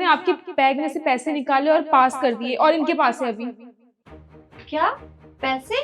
आपके बैग में से पैसे निकाले और पास कर दिए और इनके पास है अभी। क्या? पैसे?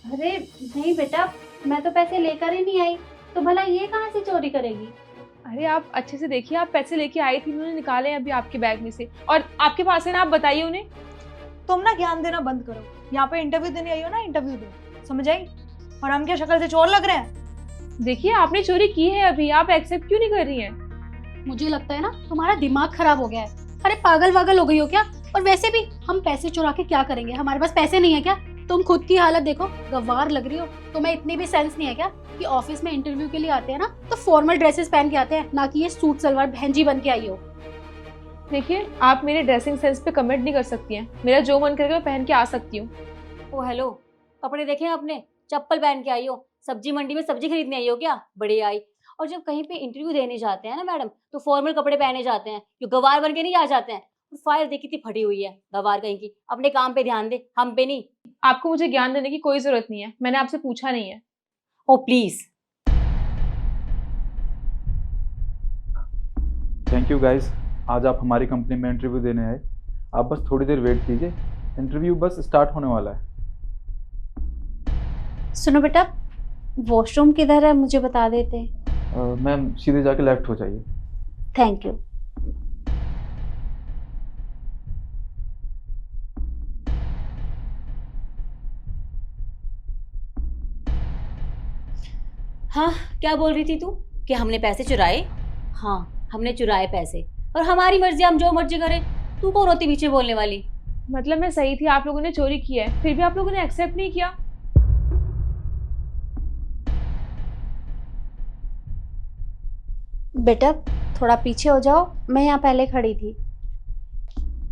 अरे नहीं बेटा, मैं तो पैसे लेकर ही नहीं आई, तो भला ये कहाँ से चोरी करेगी? अरे आप अच्छे से देखिए, आप पैसे लेके आई थी, उन्होंने निकाले हैं अभी आपके बैग में से और आपके पास है ना, आप बताइए उन्हें। तुम ना ज्ञान देना बंद करो। यहाँ पे इंटरव्यू देने आई हो ना, इंटरव्यू दो, समझ आई? और हम क्या शक्ल से चोर लग रहे हैं? देखिए आपने चोरी की है अभी, आप एक्सेप्ट क्यों नहीं कर रही हैं? मुझे लगता है ना तुम्हारा दिमाग खराब हो गया है। अरे पागल वागल हो गई हो क्या? और वैसे भी हम पैसे चुरा के क्या करेंगे? हमारे पास पैसे नहीं है क्या? तुम खुद की हालत देखो, गवार लग रही हो। तुम्हें इतनी भी सेंस नहीं है क्या कि ऑफिस में इंटरव्यू के लिए आते हैं ना तो फॉर्मल ड्रेसेस पहन के आते हैं, ना कि ये सूट सलवार बहनजी बन के आई हो। देखिए आप मेरे ड्रेसिंग सेंस पे कमेंट नहीं कर सकती हैं, मेरा जो मन करेगा मैं पहन के आ सकती हूँ। ओ हेलो, कपड़े देखे आपने? चप्पल पहन के आई हो? सब्जी मंडी में सब्जी खरीदने आई हो क्या? बड़ी आई। और जब कहीं पे इंटरव्यू देने जाते हैं ना मैडम, तो फॉर्मल कपड़े पहने जाते हैं, जो गवार बन के नहीं आ जाते हैं। फाइल देखी थी फटी हुई है, गवार कहीं की। अपने काम पे ध्यान दे, हम पे नहीं। आपको मुझे ज्ञान देने की कोई जरूरत नहीं है, मैंने आपसे पूछा नहीं है। ओ प्लीज। थैंक यू गाइस, आज आप हमारी कंपनी में इंटरव्यू देने आए। आप बस थोड़ी देर वेट कीजिए, इंटरव्यू बस स्टार्ट होने वाला है। सुनो बेटा, वॉशरूम किधर है मुझे बता देते। मैम सीधे जाके लेफ्ट हो जाइए। Thank you. हाँ, क्या बोल रही थी तू? कि हमने पैसे चुराए? हाँ, हमने चुराए पैसे, और हमारी मर्जी, हम जो मर्जी करें। तू कौन होती पीछे बोलने वाली? मतलब मैं सही थी, आप लोगों ने चोरी की है, फिर भी आप लोगों ने एक्सेप्ट नहीं किया। बेटा थोड़ा पीछे हो जाओ, मैं यहाँ पहले खड़ी थी।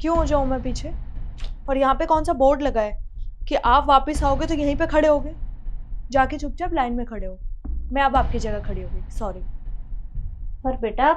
क्यों हो जाऊं मैं पीछे? और यहाँ पे कौन सा बोर्ड लगा है कि आप वापस आओगे तो यहीं पे खड़े होगे? जाके चुपचाप लाइन में खड़े हो। मैं अब आपकी जगह खड़ी हो गई, सॉरी। पर बेटा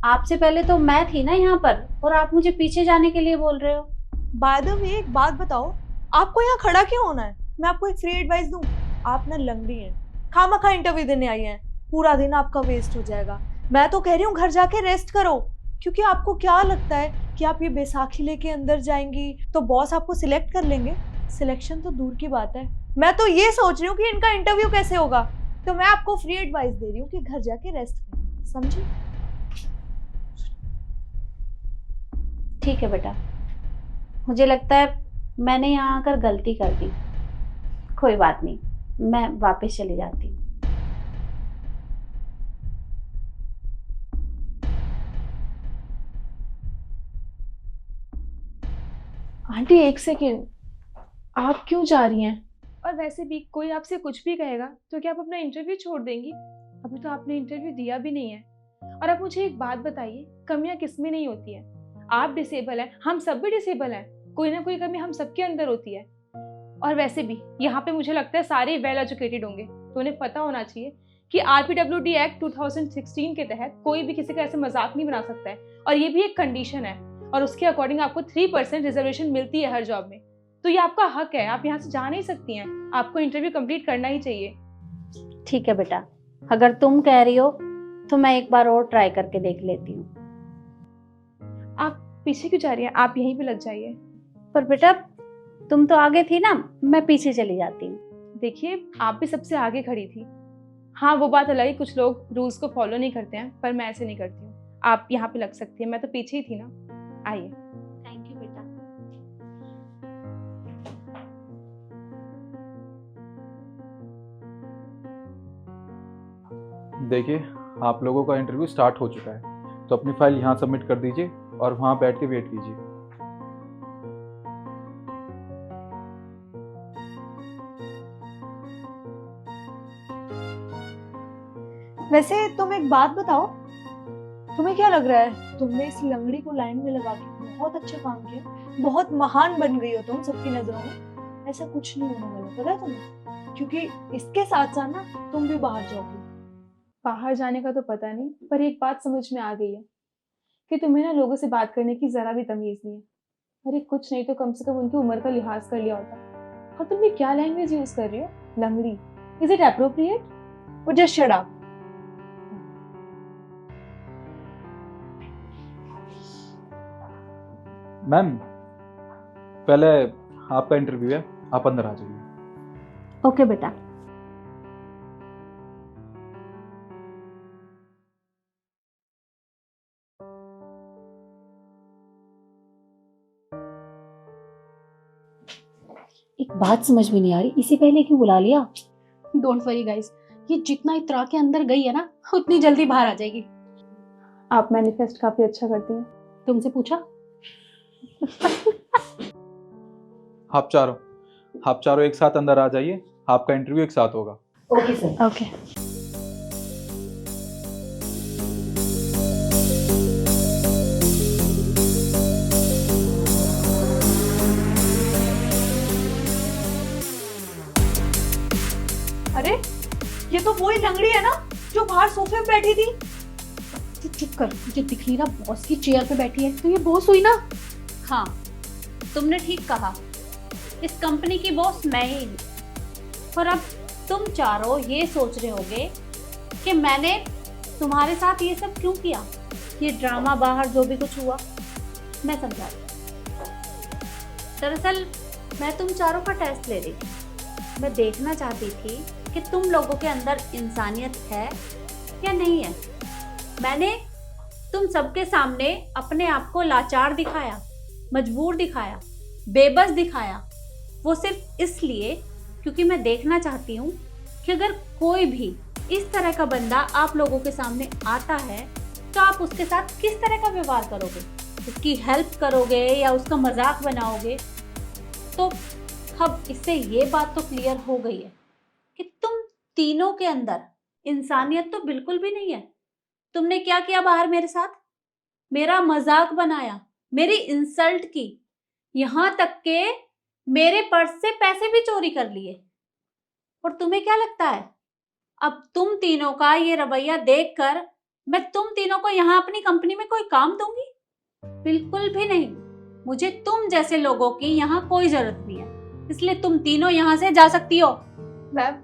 आपसे पहले तो मैं थी ना यहाँ पर, और आप मुझे पीछे जाने के लिए बोल रहे हो। बाय द वे एक बात बताओ, आपको यहाँ खड़ा क्यों होना है? मैं आपको एक फ्री एडवाइस दूं, आप ना लंगड़ी हैं, खामखा इंटरव्यू देने आई हैं, पूरा दिन आपका वेस्ट हो जाएगा। मैं तो कह रही हूँ घर जाके रेस्ट करो, क्योंकि आपको क्या लगता है कि आप ये बैसाखी लेके अंदर जाएंगी तो बॉस आपको सिलेक्ट कर लेंगे? सिलेक्शन तो दूर की बात है, मैं तो ये सोच रही हूँ कि इनका इंटरव्यू कैसे होगा। तो मैं आपको फ्री एडवाइस दे रही हूँ कि घर जाके रेस्ट करें, समझी? ठीक है बेटा, मुझे लगता है मैंने यहाँ आकर गलती कर दी। कोई बात नहीं, मैं वापस चली जाती हूँ। आंटी एक सेकेंड, आप क्यों जा रही हैं? और वैसे भी कोई आपसे कुछ भी कहेगा तो क्या आप अपना इंटरव्यू छोड़ देंगी? अभी तो आपने इंटरव्यू दिया भी नहीं है। और आप मुझे एक बात बताइए, कमियां किसमें नहीं होती है? आप डिसेबल हैं, हम सब भी डिसेबल हैं, कोई ना कोई कमी हम सबके अंदर होती है। और वैसे भी यहाँ पे मुझे लगता है सारे वेल एजुकेटेड होंगे, तो उन्हें पता होना चाहिए कि RPWD एक्ट 2016 के तहत कोई भी किसी का ऐसे मजाक नहीं बना सकता है, और ये भी एक कंडीशन है, और उसके अकॉर्डिंग आपको 3% रिजर्वेशन मिलती है हर जॉब में। तो ये आपका हक है, आप यहाँ से जा नहीं सकती हैं, आपको इंटरव्यू कंप्लीट करना ही चाहिए। ठीक है बेटा, अगर तुम कह रही हो तो मैं एक बार और ट्राई करके देख लेती हूँ। आप पीछे क्यों जा रही हैं? आप यहीं पे लग जाइए। पर बेटा तुम तो आगे थी ना, मैं पीछे चली जाती हूँ। देखिए आप भी सबसे आगे खड़ी थी। हाँ वो बात अलग है, कुछ लोग रूल्स को फॉलो नहीं करते हैं, पर मैं ऐसे नहीं करती हूँ। आप यहाँ पे लग सकती हैं, मैं तो पीछे ही थी ना। आइए। थैंक यू बेटा। देखिए आप लोगों का इंटरव्यू स्टार्ट हो चुका है, तो अपनी फाइल यहाँ सबमिट कर दीजिए और वहाँ बैठ के वेट कीजिए। वैसे तुम एक बात बताओ, तुम्हें क्या लग रहा है तुमने इस लंगड़ी को लाइन में लगा के बहुत अच्छा काम किया, बहुत महान बन गई हो तुम सबकी नजरों में? ऐसा कुछ नहीं होने वाला, पता है तुम्हें? क्योंकि इसके साथ साथ ना तुम भी बाहर जाओगी। बाहर जाने का तो पता नहीं, पर एक बात समझ में आ गई है कि तुम्हें ना लोगों से बात करने की जरा भी तमीज नहीं है। अरे कुछ नहीं तो कम से कम उनकी उम्र का लिहाज कर लिया होता। और तुम ये क्या लैंग्वेज यूज कर रही हो? लंगड़ी, इज इट एप्रोप्रिएट? वो जस्ट शट अप। मैम, पहले आपका इंटरव्यू है, आप अंदर आ जाइए। ओके बेटा। एक बात समझ में नहीं आ रही, इसे पहले क्यों बुला लिया? डोंट वरी गाइस, ये जितना इतरा के अंदर गई है ना, उतनी जल्दी बाहर आ जाएगी। आप मैनिफेस्ट काफी अच्छा करती हैं। तुमसे पूछा? आप चारों एक साथ अंदर आ जाइए, आपका इंटरव्यू एक साथ होगा। Okay sir. ओके। अरे ये तो वही लंगड़ी है ना जो बाहर सोफे पे बैठी थी। तू चुप कर, मुझे दिख नहीं रहा बॉस की चेयर पे बैठी है, तो ये बॉस हुई ना? हाँ, तुमने ठीक कहा, इस कंपनी की बॉस मैं ही हूँ। और अब तुम चारों ये सोच रहे होगे कि मैंने तुम्हारे साथ ये सब क्यों किया, ये ड्रामा बाहर जो भी कुछ हुआ। मैं समझा रही। दरअसल मैं तुम चारों का टेस्ट ले रही थी। मैं देखना चाहती थी कि तुम लोगों के अंदर इंसानियत है या नहीं है। मैंने तुम सबके सामने अपने आप को लाचार दिखाया, मजबूर दिखाया, बेबस दिखाया। वो सिर्फ इसलिए क्योंकि मैं देखना चाहती हूँ कि अगर कोई भी इस तरह का बंदा आप लोगों के सामने आता है तो आप उसके साथ किस तरह का व्यवहार करोगे, उसकी हेल्प करोगे या उसका मजाक बनाओगे। तो अब इससे ये बात तो क्लियर हो गई है कि तुम तीनों के अंदर इंसानियत तो बिल्कुल भी नहीं है। तुमने क्या किया बाहर मेरे साथ? मेरा मजाक बनाया, मेरी इंसल्ट की, यहां तक के मेरे पर्स से पैसे भी चोरी कर लिए। और तुम्हें क्या लगता है अब तुम तीनों का ये रवैया देखकर मैं तुम तीनों को यहाँ अपनी कंपनी में कोई काम दूंगी? बिल्कुल भी नहीं। मुझे तुम जैसे लोगों की यहाँ कोई जरूरत नहीं है, इसलिए तुम तीनों यहाँ से जा सकती हो। मैम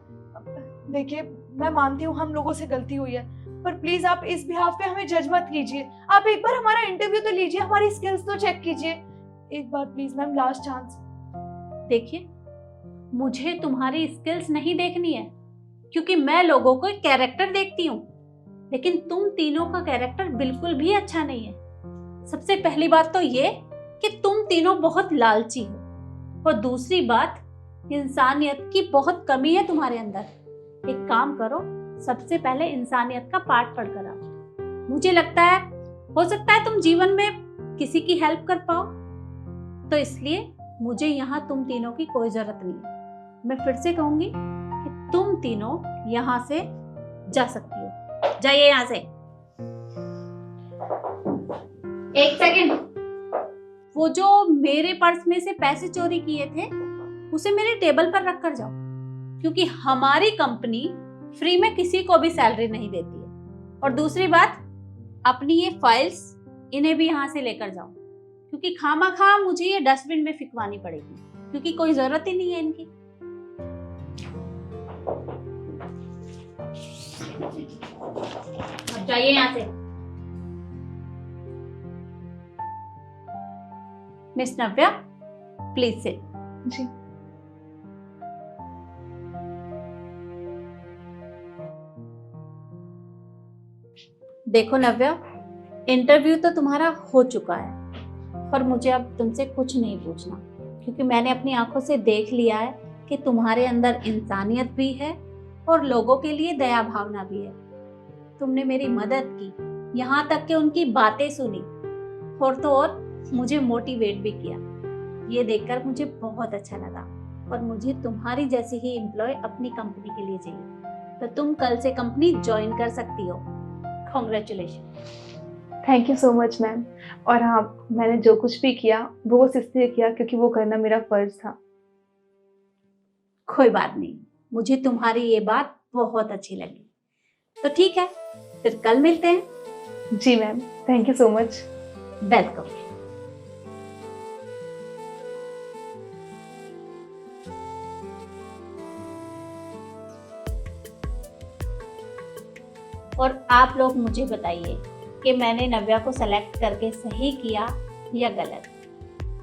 देखिए, मैं मानती हूँ हम लोगों से गलती हुई है, पर प्लीज आप इस बिहाफ पे हमें जज मत कीजिए। आप एक बार हमारा इंटरव्यू तो लीजिए, हमारी स्किल्स तो चेक कीजिए एक बार प्लीज मैम, लास्ट चांस। देखिए, मुझे तुम्हारी स्किल्स नहीं देखनी है, क्योंकि मैं लोगों को कैरेक्टर देखती हूँ, लेकिन तुम तीनों का कैरेक्टर बिल्कुल भी अच्छा नहीं है। सबसे पहली बात तो ये कि तुम तीनों बहुत लालची हो, और दूसरी बात, इंसानियत की बहुत कमी है तुम्हारे अंदर। एक काम करो, सबसे पहले इंसानियत का पाठ पढ़ कर आओ। मुझे लगता है हो सकता है तुम जीवन में किसी की हेल्प कर पाओ, तो इसलिए मुझे यहाँ तुम तीनों की कोई जरूरत नहीं है। मैं फिर से कहूंगी कि तुम तीनों यहाँ से जा सकती हो। जाइए यहाँ से। एक सेकंड, वो जो मेरे पर्स में से पैसे चोरी किए थे उसे मेरे टेबल पर रख कर जाओ, क्योंकि हमारी कंपनी फ्री में किसी को भी सैलरी नहीं देती है। और दूसरी बात, अपनी ये फाइल्स इन्हें भी यहाँ से लेकर जाओ, क्योंकि खामा मुझे ये डस्टबिन में फिकवानी पड़ेगी, क्योंकि कोई जरूरत ही नहीं है इनकी। अब जाइए यहाँ से। Miss Navya, please sit. जी। देखो नव्या, इंटरव्यू तो तुम्हारा हो चुका है, पर मुझे अब तुमसे कुछ नहीं पूछना, क्योंकि मैंने अपनी आंखों से देख लिया है कि तुम्हारे अंदर इंसानियत भी है और लोगों के लिए दया भावना भी है। तुमने मेरी मदद की, यहाँ तक कि उनकी बातें सुनी, और तो और मुझे मोटिवेट भी किया। ये देखकर मुझे बहुत अच्छा लगा, और मुझे तुम्हारी जैसी ही एम्प्लॉय अपनी कंपनी के लिए चाहिए। तो तुम कल से कंपनी ज्वाइन कर सकती हो। Congratulation. Thank you so much ma'am. और हाँ, मैंने जो कुछ भी किया वो बस इसलिए किया क्योंकि वो करना मेरा फर्ज था। कोई बात नहीं, मुझे तुम्हारी ये बात बहुत अच्छी लगी। तो ठीक है, फिर कल मिलते हैं। जी ma'am, thank you so much. Welcome. और आप लोग मुझे बताइए कि मैंने नव्या को सेलेक्ट करके सही किया या गलत।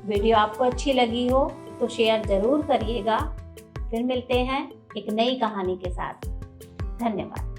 वीडियो आपको अच्छी लगी हो तो शेयर ज़रूर करिएगा। फिर मिलते हैं एक नई कहानी के साथ। धन्यवाद।